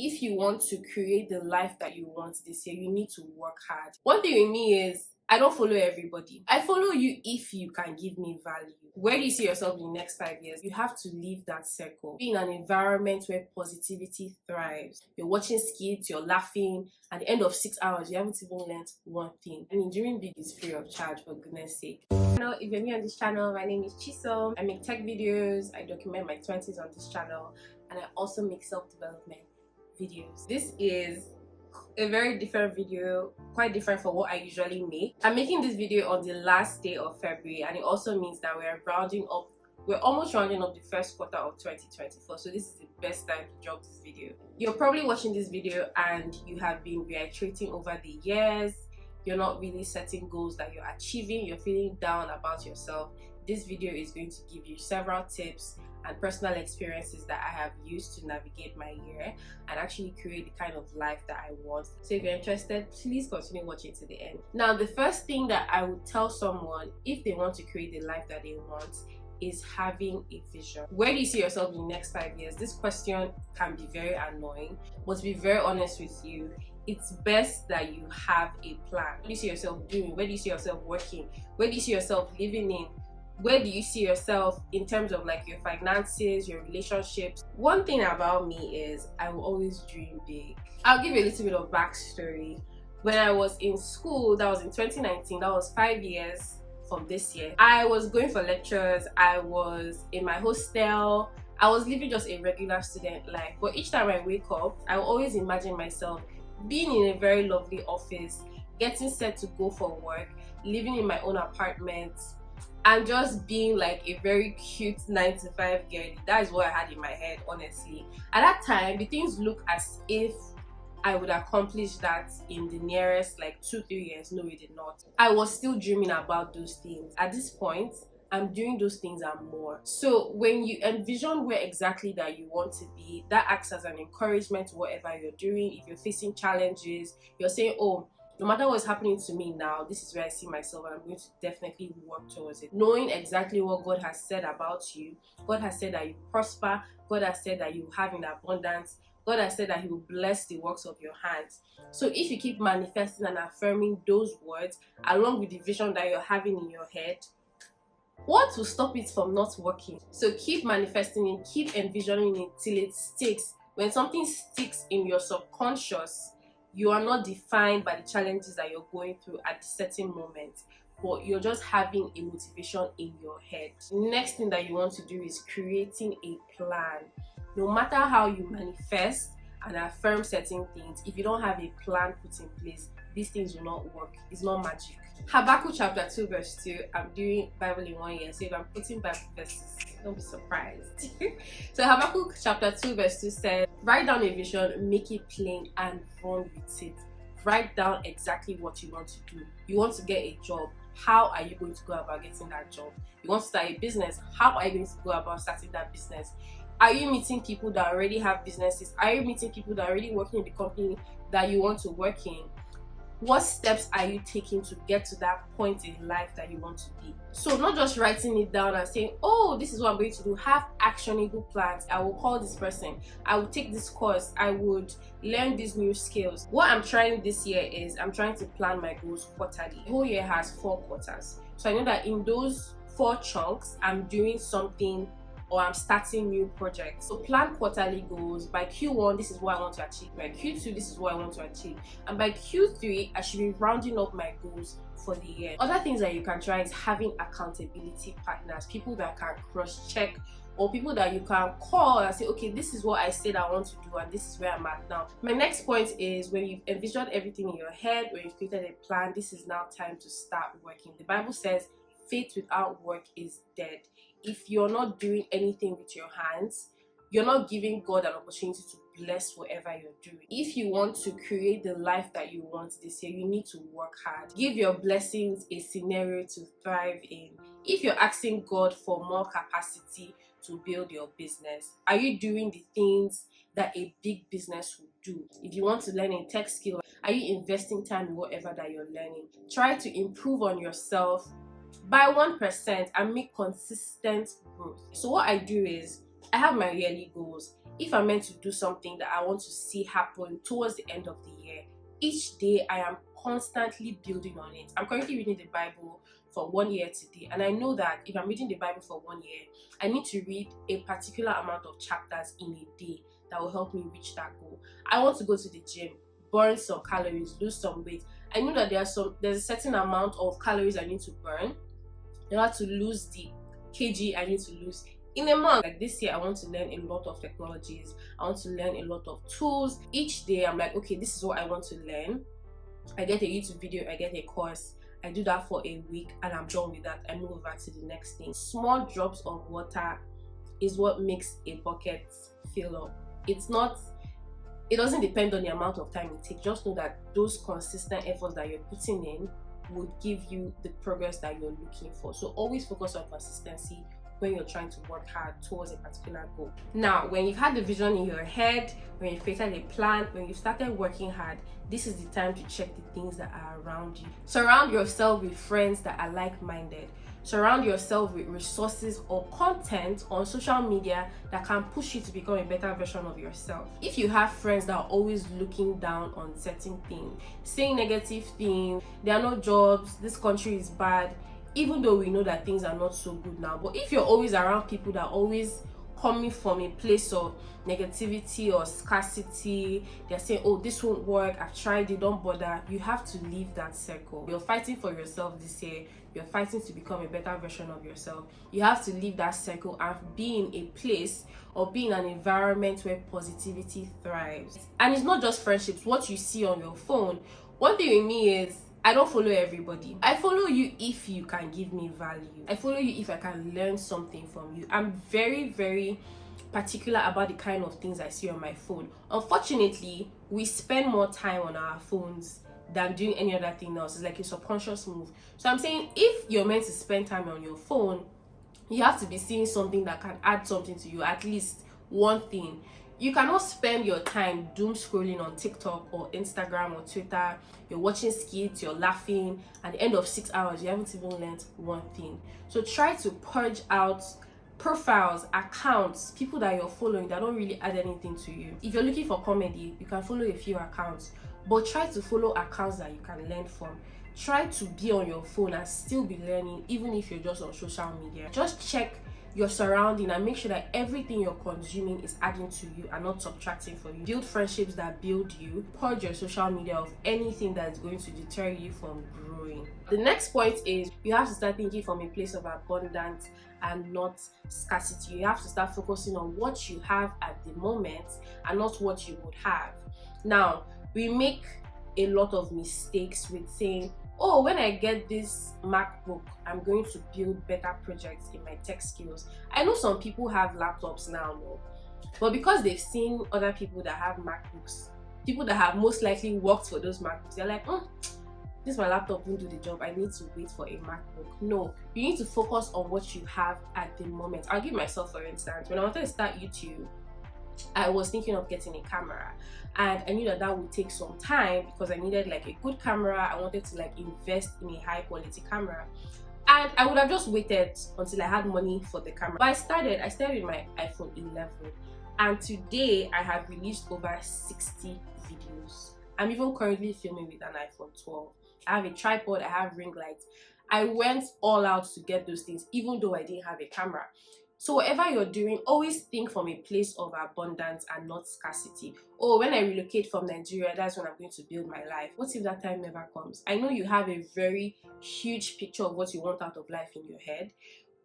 if you want to create the life that you want this year, you need to work hard. One thing with me is I don't follow everybody. I follow you if you can give me value. Where do you see yourself in the next 5 years? You have to leave that circle. Be in an environment where positivity thrives. You're watching skits, you're laughing. At the end of 6 hours, you haven't even learned one thing. I mean, Dreaming Big is free of charge, for goodness sake. Hello, if you're new on this channel, my name is Chisom. I make tech videos, I document my 20s on this channel, and I also make self-development videos. This is a very different video, quite different from what I usually make. I'm making this video on the last day of February, and it also means that we're almost rounding up the first quarter of 2024, so this is the best time to drop this video. You're probably watching this video and you have been reiterating over the years, you're not really setting goals that you're achieving, you're feeling down about yourself. This video is going to give you several tips and personal experiences that I have used to navigate my year and actually create the kind of life that I want. So if you're interested, please continue watching to the end. Now, the first thing that I would tell someone if they want to create the life that they want is having a vision. Where do you see yourself in the next 5 years? This question can be very annoying, but to be very honest with you, it's best that you have a plan. What do you see yourself doing? Where do you see yourself working? Where do you see yourself living in? Where do you see yourself in terms of like your finances, your relationships? One thing about me is I will always dream big. I'll give you a little bit of backstory. When I was in school, that was in 2019, that was 5 years from this year. I was going for lectures, I was in my hostel, I was living just a regular student life. But each time I wake up, I will always imagine myself being in a very lovely office, getting set to go for work, living in my own apartment, and just being like a very cute 9-to-5 girl. That is what I had in my head, honestly. At that time, the things look as if I would accomplish that in the nearest like 2-3 years. No, it did not. I was still dreaming about those things. At this point, I'm doing those things and more. So when you envision where exactly that you want to be, that acts as an encouragement to whatever you're doing. If you're facing challenges, you're saying, oh, no matter what's happening to me now, this is where I see myself and I'm going to definitely work towards it. Knowing exactly what God has said about you. God has said that you prosper. God has said that you have in abundance. God has said that He will bless the works of your hands. So if you keep manifesting and affirming those words along with the vision that you're having in your head, what will stop it from not working? So keep manifesting it, keep envisioning it till it sticks. When something sticks in your subconscious, you are not defined by the challenges that you're going through at a certain moment, but you're just having a motivation in your head. The next thing that you want to do is creating a plan. No matter how you manifest and affirm certain things, if you don't have a plan put in place, these things will not work. It's not magic. Habakkuk chapter 2 verse 2. I'm doing Bible in 1 year, so if I'm putting Bible verses, don't be surprised. So Habakkuk chapter 2 verse 2 says, write down a vision, make it plain, and run with it. Write down exactly what you want to do. You want to get a job. How are you going to go about getting that job? You want to start a business. How are you going to go about starting that business? Are you meeting people that already have businesses? Are you meeting people that are already working in the company that you want to work in? What steps are you taking to get to that point in life that you want to be? So not just writing it down and saying, oh, this is what I'm going to do. Have actionable plans. I will call this person. I will take this course. I would learn these new skills. What I'm trying this year is I'm trying to plan my goals quarterly. The whole year has 4 quarters. So I know that in those 4 chunks, I'm doing something or I'm starting new projects. So plan quarterly goals. By Q1, this is what I want to achieve. By Q2, this is what I want to achieve. And by Q3, I should be rounding up my goals for the year. Other things that you can try is having accountability partners, people that can cross-check, or people that you can call and say, okay, this is what I said I want to do and this is where I'm at now. My next point is when you've envisioned everything in your head, when you've created a plan, this is now time to start working. The Bible says faith without work is dead. If you're not doing anything with your hands, you're not giving God an opportunity to bless whatever you're doing. If you want to create the life that you want this year, you need to work hard. Give your blessings a scenario to thrive in. If you're asking God for more capacity to build your business, are you doing the things that a big business would do? If you want to learn a tech skill, are you investing time in whatever that you're learning? Try to improve on yourself by 1% and make consistent growth. So what I do is I have my yearly goals. if I'm meant to do something that I want to see happen towards the end of the year, each day I am constantly building on it. I'm currently reading the Bible for 1 year today, and I know that if I'm reading the Bible for 1 year, I need to read a particular amount of chapters in a day that will help me reach that goal. I want to go to the gym, burn some calories, lose some weight. I know that there's a certain amount of calories I need to burn in order to lose the kg I need to lose in a month. Like this year, I want to learn a lot of technologies. I want to learn a lot of tools. Each day, I'm like, okay, this is what I want to learn. I get a YouTube video, I get a course, I do that for a week, and I'm done with that. I move over to the next thing. Small drops of water is what makes a bucket fill up. It doesn't depend on the amount of time it takes. Just know that those consistent efforts that you're putting in would give you the progress that you're looking for. So always focus on consistency when you're trying to work hard towards a particular goal. Now, when you've had the vision in your head, when you've created a plan, when you've started working hard, this is the time to check the things that are around you. Surround yourself with friends that are like-minded. Surround yourself with resources or content on social media that can push you to become a better version of yourself. If you have friends that are always looking down on certain things, saying negative things, there are no jobs, this country is bad, even though we know that things are not so good now, but if you're always around people that are always coming from a place of negativity or scarcity, they're saying, oh, this won't work, I've tried it, don't bother, you have to leave that circle. You're fighting for yourself this year, you're fighting to become a better version of yourself. You have to leave that circle and be in a place or be in an environment where positivity thrives. And it's not just friendships, what you see on your phone. One thing with me is, I don't follow everybody. I follow you if you can give me value. I follow you if I can learn something from you. I'm very, very particular about the kind of things I see on my phone. Unfortunately, we spend more time on our phones than doing any other thing else. It's like a subconscious move. So I'm saying, if you're meant to spend time on your phone, you have to be seeing something that can add something to you, at least one thing. You cannot spend your time doom scrolling on TikTok or Instagram or Twitter. You're watching skits, you're laughing. At the end of 6 hours, you haven't even learned one thing. So try to purge out profiles, accounts, people that you're following that don't really add anything to you. If you're looking for comedy, you can follow a few accounts, but try to follow accounts that you can learn from. Try to be on your phone and still be learning, even if you're just on social media. Just check your surrounding and make sure that everything you're consuming is adding to you and not subtracting from you. Build friendships that build you. Purge your social media of anything that's going to deter you from growing. The next point is, you have to start thinking from a place of abundance and not scarcity. You have to start focusing on what you have at the moment and not what you would have. Now, we make a lot of mistakes with saying, oh, when I get this MacBook, I'm going to build better projects in my tech skills. I know some people have laptops now, no? But because they've seen other people that have MacBooks, people that have most likely worked for those MacBooks, they're like, this my laptop won't do the job, I need to wait for a MacBook. No, you need to focus on what you have at the moment. I'll give myself, for instance, when I wanted to start YouTube, I was thinking of getting a camera, and I knew that would take some time because I needed like a good camera. I wanted to like invest in a high quality camera, and I would have just waited until I had money for the camera. But I started with my iPhone 11, and today I have released over 60 videos. I'm even currently filming with an iPhone 12. I have a tripod, I have ring lights. I went all out to get those things even though I didn't have a camera. So whatever you're doing, always think from a place of abundance and not scarcity. Oh, when I relocate from Nigeria, that's when I'm going to build my life. What if that time never comes? I know you have a very huge picture of what you want out of life in your head,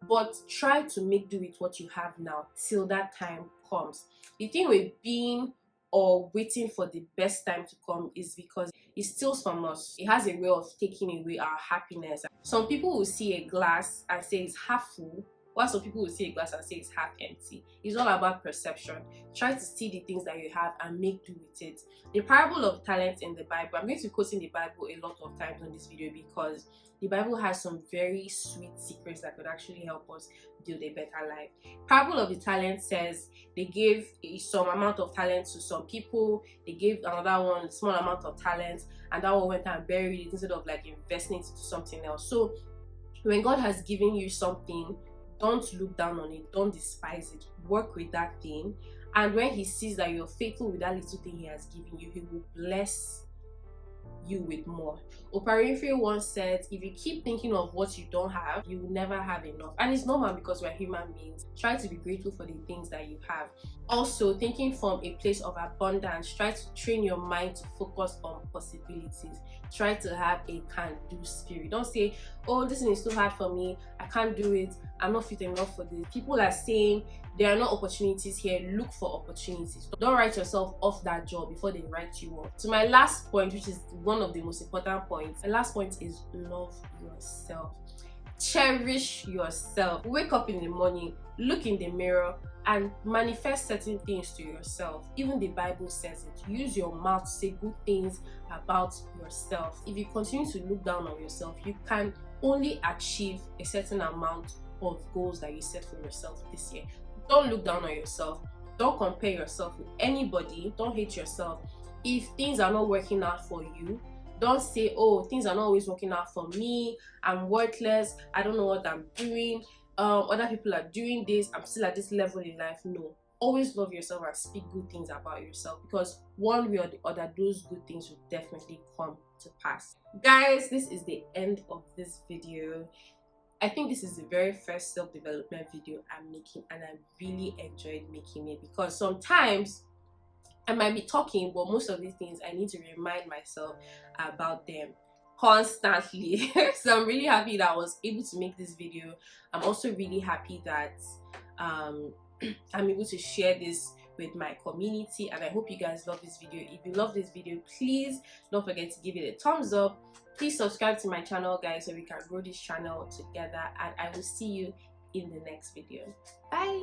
but try to make do with what you have now till that time comes. The thing with being or waiting for the best time to come is because it steals from us. It has a way of taking away our happiness. Some people will see a glass and say it's half full, while some people will see a glass and say it's half empty. It's all about perception. Try to see the things that you have and make do with it. The parable of talents in the Bible, I'm going to be quoting the Bible a lot of times on this video because the Bible has some very sweet secrets that could actually help us build a better life. Parable of the talent says they gave some amount of talent to some people, they gave another one a small amount of talent, and that one went and buried it instead of like investing it into something else. So when God has given you something, don't look down on it, don't despise it, work with that thing And when he sees that you're faithful with that little thing he has given you, he will bless you with more. Oprah Winfrey once said, if you keep thinking of what you don't have, you will never have enough. And it's normal because we're human beings. Try to be grateful for the things that you have. Also, thinking from a place of abundance, try to train your mind to focus on possibilities. Try to have a can-do spirit. Don't say, oh, this thing is too hard for me, I can't do it, I'm not fit enough for this. People are saying there are no opportunities here, look for opportunities. Don't write yourself off that job before they write you off. So my last point, which is one of the most important points, the last point is love yourself. Cherish yourself. Wake up in the morning, look in the mirror, and manifest certain things to yourself. Even the Bible says it. Use your mouth to say good things about yourself. If you continue to look down on yourself, you can only achieve a certain amount of goals that you set for yourself this year. Don't look down on yourself. Don't compare yourself with anybody. Don't hate yourself. If things are not working out for you, don't say, oh, things are not always working out for me, I'm worthless, I don't know what I'm doing, other people are doing this, I'm still at this level in life. No. Always love yourself and speak good things about yourself, because one way or the other, those good things will definitely come to pass. Guys, this is the end of this video. I think this is the very first self-development video I'm making, and I really enjoyed making it, because sometimes I might be talking, but most of these things I need to remind myself about them constantly. So I'm really happy that I was able to make this video. I'm also really happy that I'm able to share this with my community, and I hope you guys love this video. If you love this video, please don't forget to give it a thumbs up. Please subscribe to my channel, guys, so we can grow this channel together, and I will see you in the next video. Bye.